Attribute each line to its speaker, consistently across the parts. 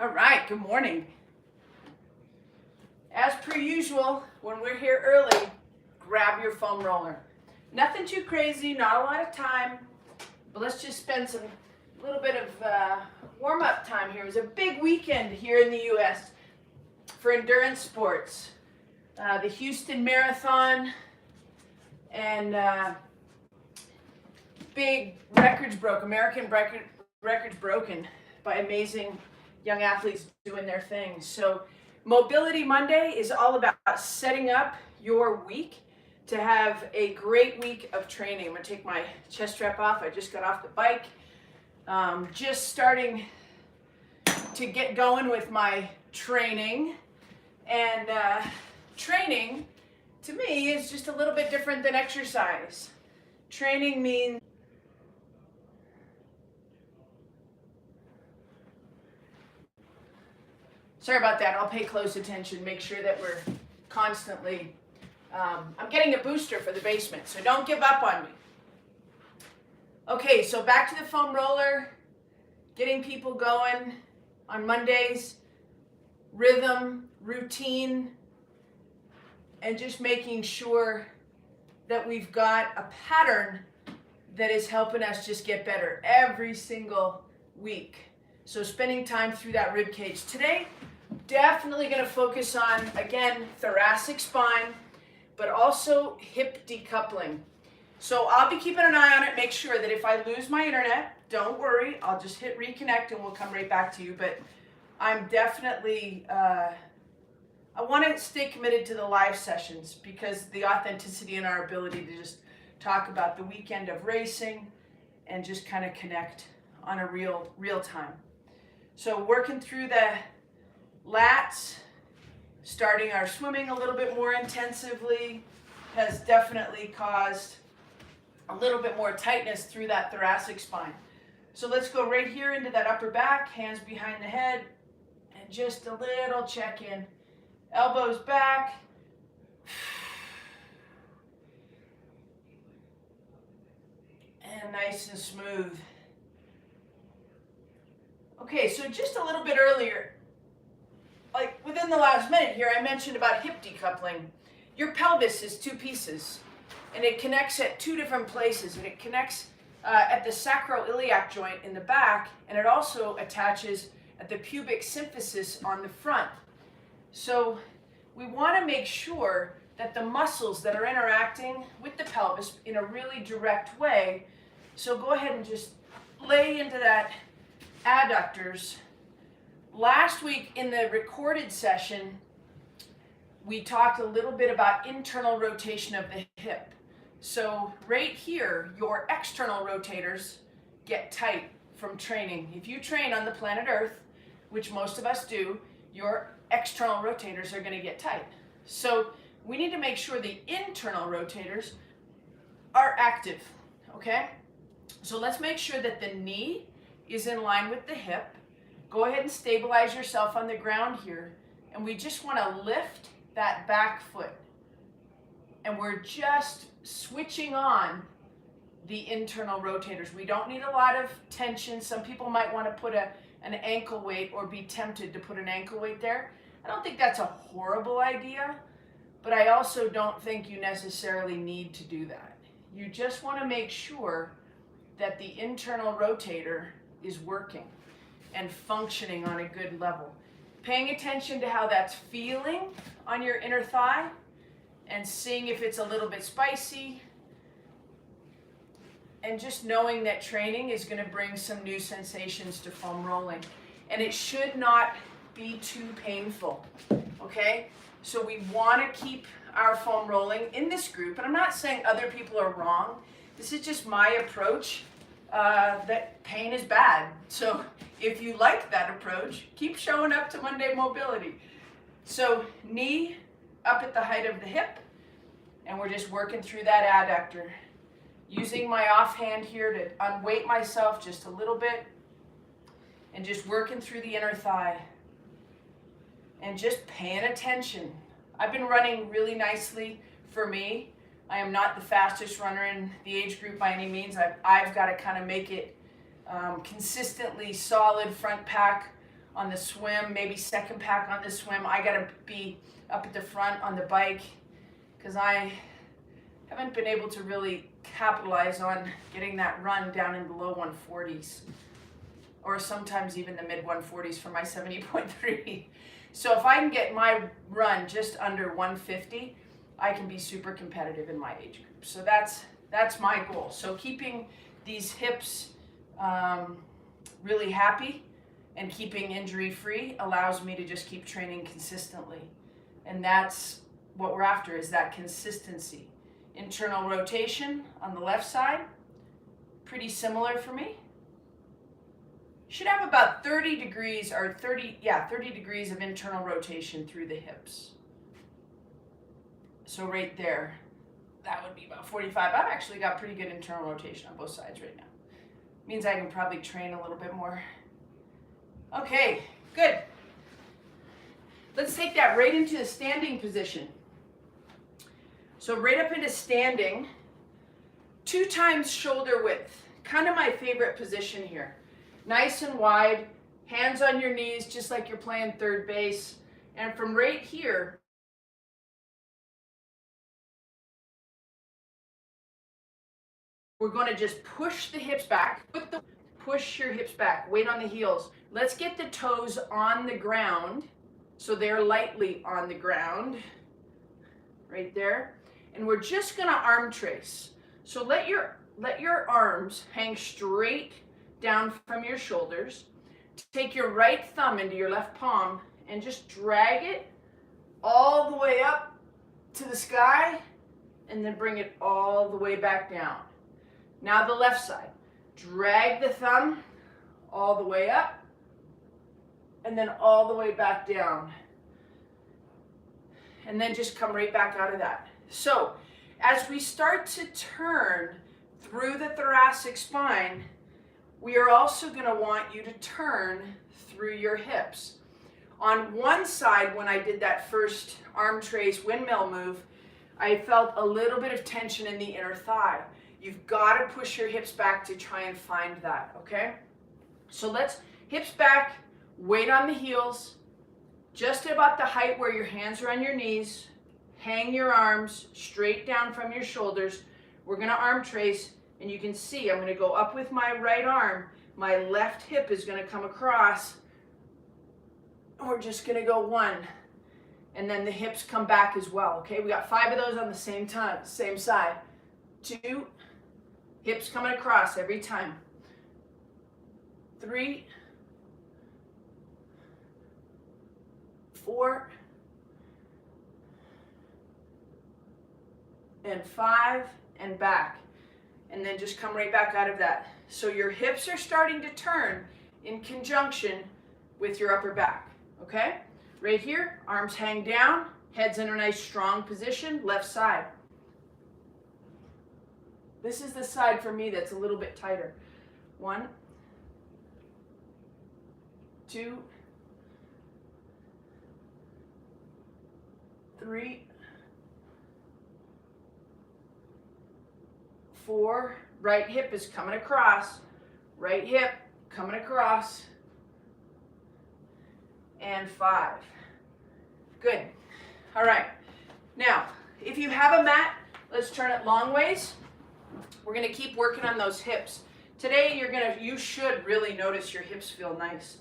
Speaker 1: All right, good morning. As per usual, when we're here early, grab your foam roller. Nothing too crazy, not a lot of time, but let's just spend a little bit of warm-up time here. It was a big weekend here in the U.S. for endurance sports. The Houston Marathon and big records broke, American records broken by amazing young athletes doing their thing. So Mobility Monday is all about setting up your week to have a great week of training. I'm gonna take my chest strap off. I just got off the bike. Just starting to get going with my training. And training, to me, is just a little bit different than exercise. Training means sorry about that, I'll pay close attention, make sure that we're constantly, I'm getting a booster for the basement, so don't give up on me. Okay, so back to the foam roller, getting people going on Mondays, rhythm, routine, and just making sure that we've got a pattern that is helping us just get better every single week. So spending time through that rib cage. Today, definitely going to focus on, again, thoracic spine, but also hip decoupling. So I'll be keeping an eye on it, make sure that if I lose my internet, don't worry, I'll just hit reconnect and we'll come right back to you. But I'm definitely, I want to stay committed to the live sessions because the authenticity and our ability to just talk about the weekend of racing and just kind of connect on a real time. So working through the lats, starting our swimming a little bit more intensively has definitely caused a little bit more tightness through that thoracic spine. So let's go right here into that upper back, hands behind the head, and just a little check-in. Elbows back. And nice and smooth. Okay, so just a little bit earlier, like within the last minute here, I mentioned about hip decoupling. Your pelvis is two pieces, and it connects at two different places, and it connects at the sacroiliac joint in the back, and it also attaches at the pubic symphysis on the front. So we want to make sure that the muscles that are interacting with the pelvis in a really direct way. So go ahead and just lay into that adductors. Last week in the recorded session, we talked a little bit about internal rotation of the hip. So right here, your external rotators get tight from training. If you train on the planet Earth, which most of us do, your external rotators are going to get tight. So we need to make sure the internal rotators are active, okay? So let's make sure that the knee is in line with the hip. Go ahead and stabilize yourself on the ground here. And we just want to lift that back foot. And we're just switching on the internal rotators. We don't need a lot of tension. Some people might want to put an ankle weight or be tempted to put an ankle weight there. I don't think that's a horrible idea, but I also don't think you necessarily need to do that. You just want to make sure that the internal rotator is working and functioning on a good level. Paying attention to how that's feeling on your inner thigh and seeing if it's a little bit spicy, and just knowing that training is going to bring some new sensations to foam rolling. And it should not be too painful, okay? So we want to keep our foam rolling in this group, and I'm not saying other people are wrong. This is just my approach, that pain is bad. So if you like that approach, keep showing up to Monday Mobility. So knee up at the height of the hip, and we're just working through that adductor. Using my offhand here to unweight myself just a little bit, and just working through the inner thigh. And just paying attention. I've been running really nicely for me. I am not the fastest runner in the age group by any means. I've got to kind of make it consistently solid front pack on the swim, maybe second pack on the swim. I gotta be up at the front on the bike because I haven't been able to really capitalize on getting that run down in the low 140s, or sometimes even the mid 140s for my 70.3. So if I can get my run just under 150, I can be super competitive in my age group. So that's my goal. So keeping these hips really happy and keeping injury free allows me to just keep training consistently. And that's what we're after, is that consistency. Internal rotation on the left side, pretty similar for me. Should have about 30 degrees or 30 degrees of internal rotation through the hips. So right there, that would be about 45. I've actually got pretty good internal rotation on both sides right now. Means I can probably train a little bit more. Okay, good. Let's take that right into the standing position. So right up into standing, 2 times shoulder width. Kind of my favorite position here. Nice and wide, hands on your knees, just like you're playing third base. And from right here, we're going to just push the hips back. Push your hips back, weight on the heels. Let's get the toes on the ground, so they're lightly on the ground, right there. And we're just going to arm trace. So let your arms hang straight down from your shoulders. Take your right thumb into your left palm and just drag it all the way up to the sky, and then bring it all the way back down. Now the left side. Drag the thumb all the way up, and then all the way back down. And then just come right back out of that. So as we start to turn through the thoracic spine, we are also going to want you to turn through your hips. On one side, when I did that first arm trace windmill move, I felt a little bit of tension in the inner thigh. You've got to push your hips back to try and find that, okay? So let's, hips back, weight on the heels, just about the height where your hands are on your knees. Hang your arms straight down from your shoulders. We're going to arm trace, and you can see I'm going to go up with my right arm. My left hip is going to come across. We're just going to go 1, and then the hips come back as well, okay? We got 5 of those on the same time, same side. 2, hips coming across every time. 3, 4, and 5, and back. And then just come right back out of that. So your hips are starting to turn in conjunction with your upper back, okay? Right here, arms hang down, head's in a nice strong position, left side. This is the side for me that's a little bit tighter. 1, 2, 3, 4, right hip is coming across, right hip coming across, and 5. Good. All right. Now, if you have a mat, let's turn it long ways. We're going to keep working on those hips. Today, you should really notice your hips feel nice.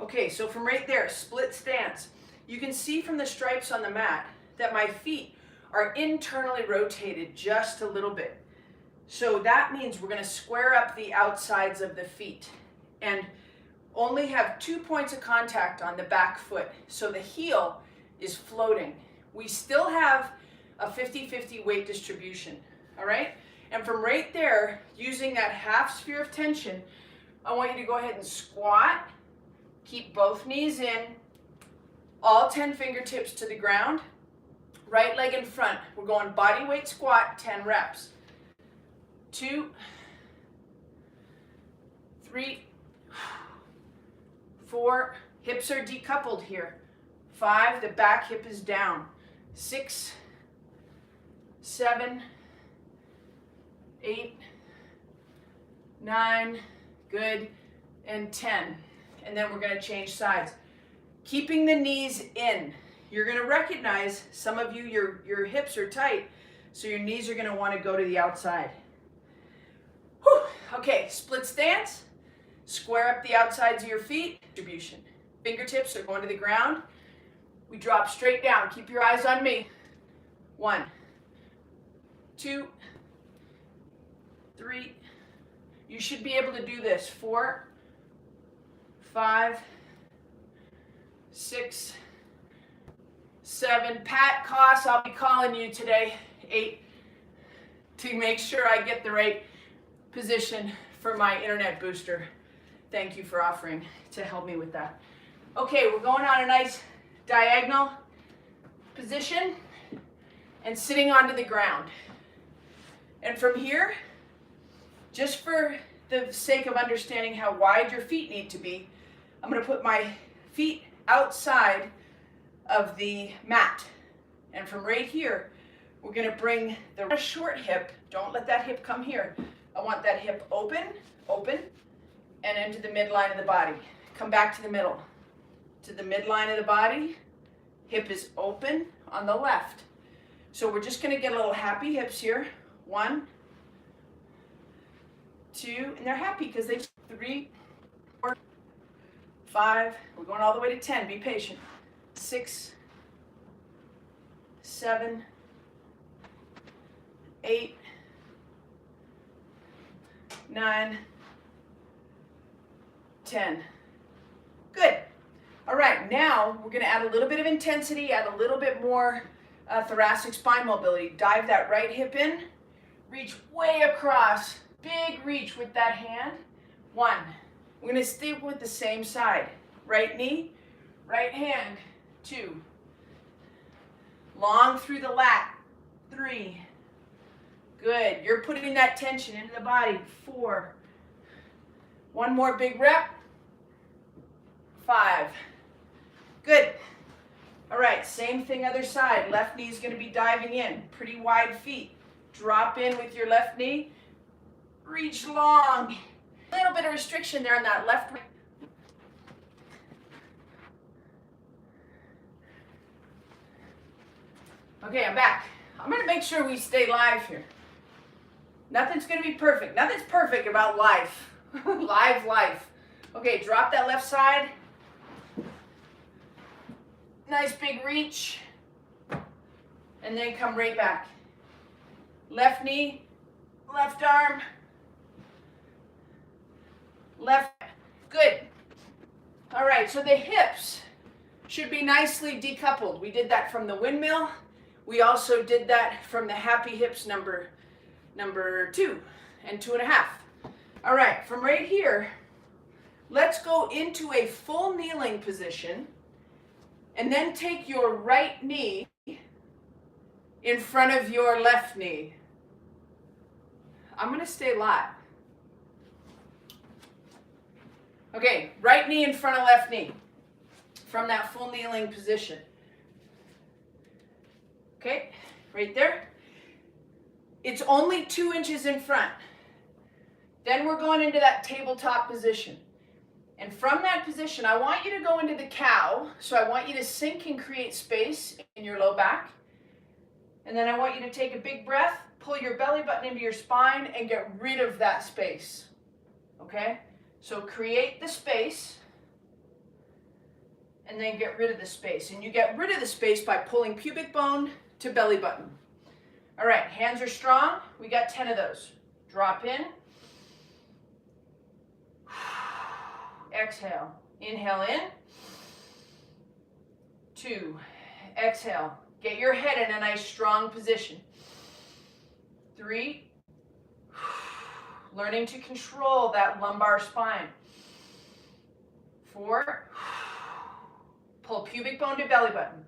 Speaker 1: Okay, so from right there, split stance. You can see from the stripes on the mat that my feet are internally rotated just a little bit. So that means we're going to square up the outsides of the feet and only have 2 points of contact on the back foot. So the heel is floating. We still have a 50-50 weight distribution, all right? And from right there, using that half sphere of tension, I want you to go ahead and squat, keep both knees in, all 10 fingertips to the ground, right leg in front. We're going body weight squat, 10 reps. 2, 3, 4, hips are decoupled here. 5, the back hip is down. 6, 7, 8, 9, good, and 10. and then we're going to change sides. Keeping the knees in. You're going to recognize, some of you, your hips are tight, so your knees are going to want to go to the outside. Whew. Okay, split stance. Square up the outsides of your feet. Distribution. Fingertips are going to the ground. We drop straight down. Keep your eyes on me. 1, 2, 3. You should be able to do this. 4, 5, 6, 7. Pat Koss, I'll be calling you today. 8, to make sure I get the right position for my internet booster. Thank you for offering to help me with that. Okay, we're going on a nice diagonal position and sitting onto the ground. And from here, just for the sake of understanding how wide your feet need to be, I'm going to put my feet outside of the mat. And from right here, we're going to bring the short hip. Don't let that hip come here. I want that hip open, and into the midline of the body. Come back to the middle. To the midline of the body. Hip is open on the left. So we're just going to get a little happy hips here. 1, 2, and they're happy because they 3, 4, 5. We're going all the way to 10. Be patient. 6, 7, 8, 9, 10. Good. All right, now we're going to add a little bit of intensity, add a little bit more thoracic spine mobility. Dive that right hip in, reach way across, big reach with that hand. 1. We're going to stay with the same side. Right knee, right hand. 2. Long through the lat. 3. Good. You're putting that tension into the body. 4. One more big rep. 5. Good. All right, same thing other side. Left knee is going to be diving in. Pretty wide feet. Drop in with your left knee. Reach long. A little bit of restriction there on that left. Okay, I'm back. I'm going to make sure we stay live here. Nothing's going to be perfect. Nothing's perfect about life. Life. Okay, drop that left side. Nice big reach. And then come right back. Left knee, left arm, left. Good. All right, so the hips should be nicely decoupled. We did that from the windmill. We also did that from the happy hips number 2 and 2.5. All right, from right here, let's go into a full kneeling position and then take your right knee in front of your left knee. I'm going to stay live. Okay, right knee in front of left knee from that full kneeling position. Okay, right there. It's only 2 inches in front. Then we're going into that tabletop position. And from that position, I want you to go into the cow. So I want you to sink and create space in your low back. And then I want you to take a big breath, pull your belly button into your spine, and get rid of that space. Okay? So create the space, and then get rid of the space. And you get rid of the space by pulling pubic bone to belly button. All right, hands are strong. We got 10 of those. Drop in. Exhale. Inhale in. 2. Exhale. Get your head in a nice strong position. 3. Learning to control that lumbar spine. 4. Pull pubic bone to belly button.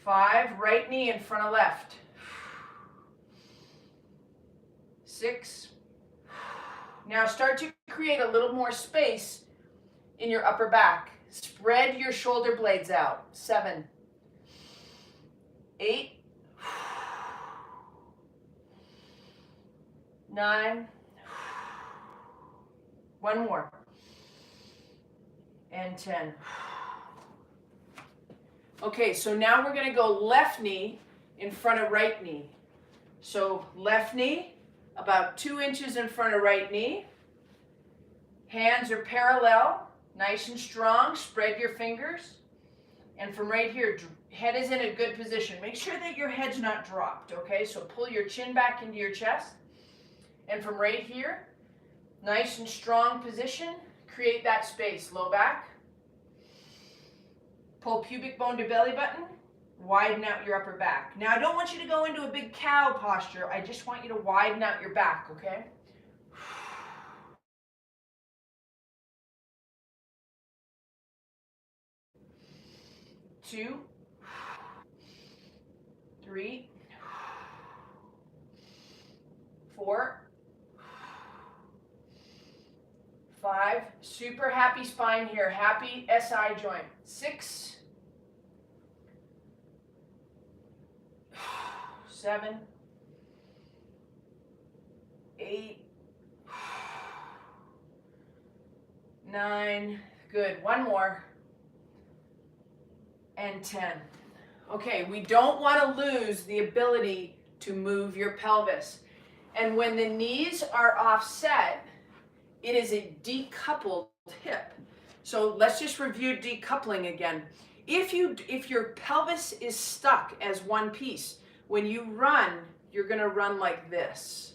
Speaker 1: 5. Right knee in front of left. 6. Now start to create a little more space in your upper back. Spread your shoulder blades out. 7. 8. 9. One more. and 10. Okay, so now we're going to go left knee in front of right knee. So left knee, about 2 inches in front of right knee. Hands are parallel, nice and strong. Spread your fingers. And from right here, head is in a good position. Make sure that your head's not dropped, okay? So pull your chin back into your chest. And from right here, nice and strong position. Create that space, low back. Pull pubic bone to belly button. Widen out your upper back. Now, I don't want you to go into a big cow posture. I just want you to widen out your back, okay? 2, 3, 4, 5. Super happy spine here. Happy SI joint. 6, 7, 8, 9. Good. One more. And 10. Okay, we don't want to lose the ability to move your pelvis. And when the knees are offset, it is a decoupled hip. So let's just review decoupling again. If your pelvis is stuck as one piece, when you run, you're going to run like this,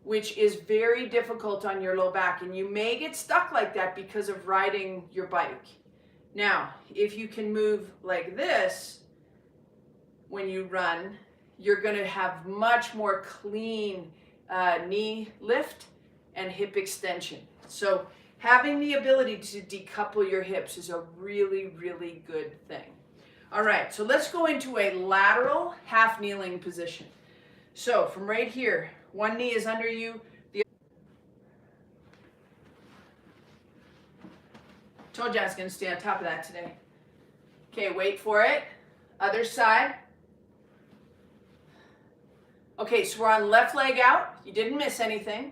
Speaker 1: which is very difficult on your low back. And you may get stuck like that because of riding your bike. Now, if you can move like this when you run, you're going to have much more clean knee lift and hip extension. So having the ability to decouple your hips is a really, really good thing. All right, so let's go into a lateral half kneeling position. So from right here, one knee is under you. Told you I was going to stay on top of that today. Okay, wait for it. Other side. Okay, so we're on left leg out. You didn't miss anything.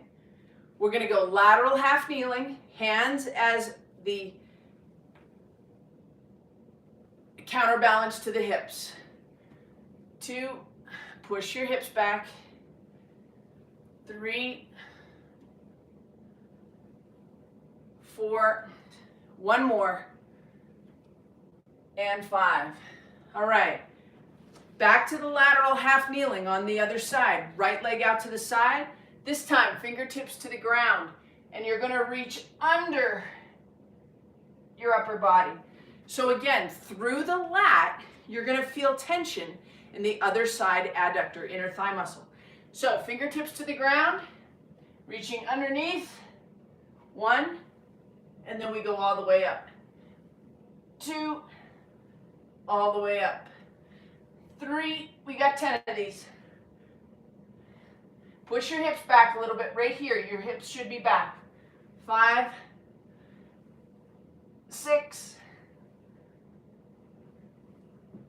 Speaker 1: We're going to go lateral half kneeling, hands as the counterbalance to the hips. 2, push your hips back. 3, 4, one more, and 5. All right, back to the lateral half kneeling on the other side. Right leg out to the side. This time, fingertips to the ground, and you're going to reach under your upper body. So again, through the lat, you're going to feel tension in the other side adductor, inner thigh muscle. So fingertips to the ground, reaching underneath. 1, and then we go all the way up. 2, all the way up. 3, we got 10 of these. Push your hips back a little bit right here. Your hips should be back. 5, 6,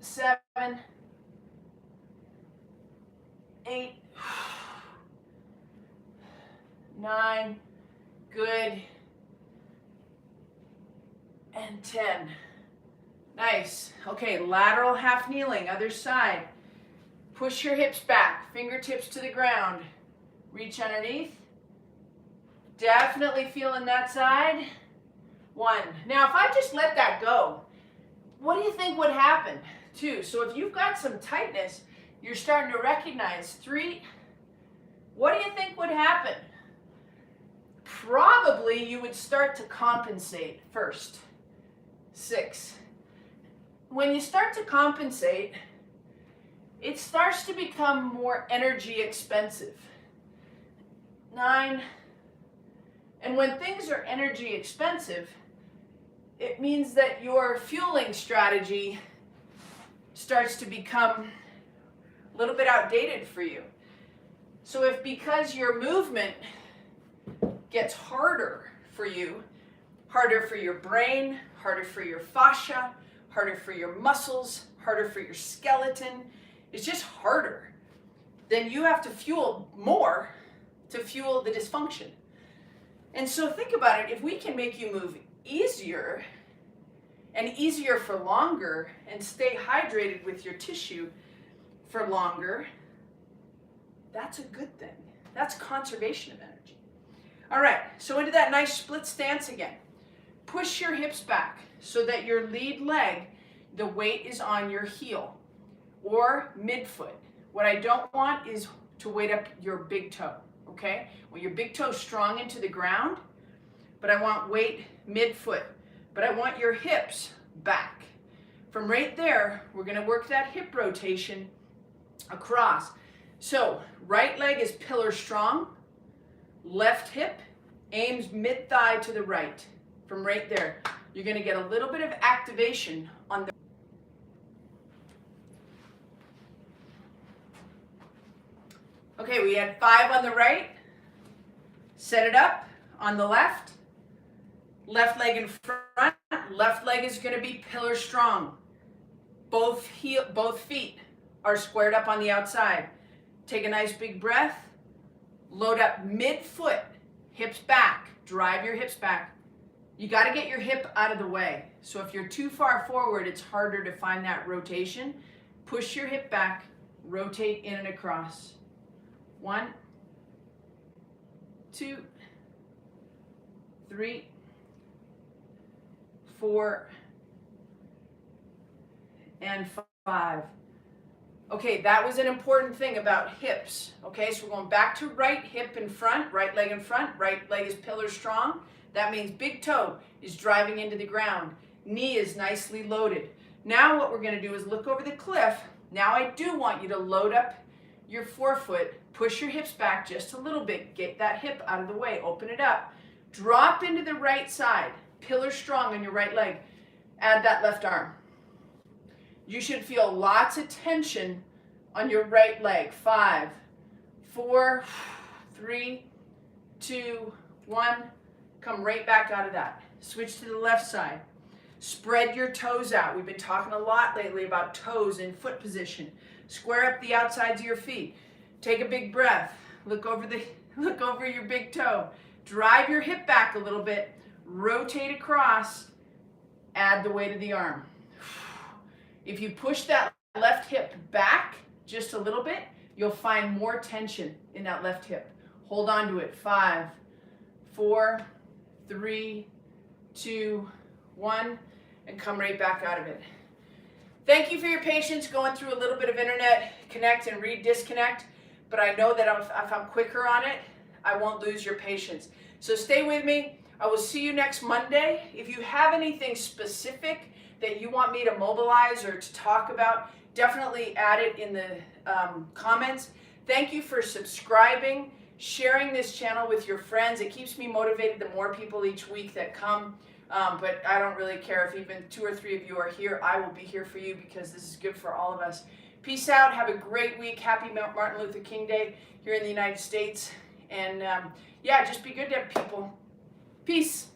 Speaker 1: 7, 8, 9, good, and 10. Nice. Okay, lateral half kneeling, other side. Push your hips back, fingertips to the ground. Reach underneath. Definitely feeling that side. 1. Now, if I just let that go, what do you think would happen? 2. So if you've got some tightness, you're starting to recognize. 3. What do you think would happen? Probably you would start to compensate first. 6. When you start to compensate, it starts to become more energy expensive. 9. And when things are energy expensive, it means that your fueling strategy starts to become a little bit outdated for you. So if because your movement gets harder for you, harder for your brain, harder for your fascia, harder for your muscles, harder for your skeleton, it's just harder, then you have to fuel more to fuel the dysfunction. And so think about it, if we can make you move easier and easier for longer and stay hydrated with your tissue for longer, that's a good thing. That's conservation of energy. All right, so into that nice split stance again. Push your hips back so that your lead leg, the weight is on your heel or midfoot. What I don't want is to weight up your big toe, okay? Well, your big toe strong into the ground, but I want weight midfoot. But I want your hips back. From right there, we're gonna work that hip rotation across. So, right leg is pillar strong, left hip aims mid-thigh to the right. From right there, you're gonna get a little bit of activation on the Okay, we had 5 on the right. Set it up on the left. Left leg in front. Left leg is going to be pillar strong. Both feet are squared up on the outside. Take a nice big breath. Load up mid-foot. Hips back. Drive your hips back. You got to get your hip out of the way. So if you're too far forward, it's harder to find that rotation. Push your hip back. Rotate in and across. 1, 2, 3, 4, and 5. Okay, that was an important thing about hips. Okay, so we're going back to right hip in front, right leg in front, right leg is pillar strong. That means big toe is driving into the ground. Knee is nicely loaded. Now what we're going to do is look over the cliff. Now I do want you to load up your forefoot, push your hips back just a little bit, get that hip out of the way, open it up. Drop into the right side, pillar strong on your right leg. Add that left arm. You should feel lots of tension on your right leg. 5, 4, 3, 2, 1. Come right back out of that. Switch to the left side. Spread your toes out. We've been talking a lot lately about toes in foot position. Square up the outsides of your feet. Take a big breath. Look over your big toe. Drive your hip back a little bit. Rotate across. Add the weight of the arm. If you push that left hip back just a little bit, you'll find more tension in that left hip. Hold on to it. 5, 4, 3, 2, 1, and come right back out of it. Thank you for your patience going through a little bit of internet connect and disconnect, but I know that if I'm quicker on it, I won't lose your patience. So stay with me. I will see you next Monday. If you have anything specific that you want me to mobilize or to talk about, definitely add it in the comments. Thank you for subscribing, sharing this channel with your friends. It keeps me motivated the more people each week that come. But I don't really care if even 2 or 3 of you are here. I will be here for you because this is good for all of us. Peace out. Have a great week. Happy Martin Luther King Day here in the United States. And yeah, just be good to people. Peace.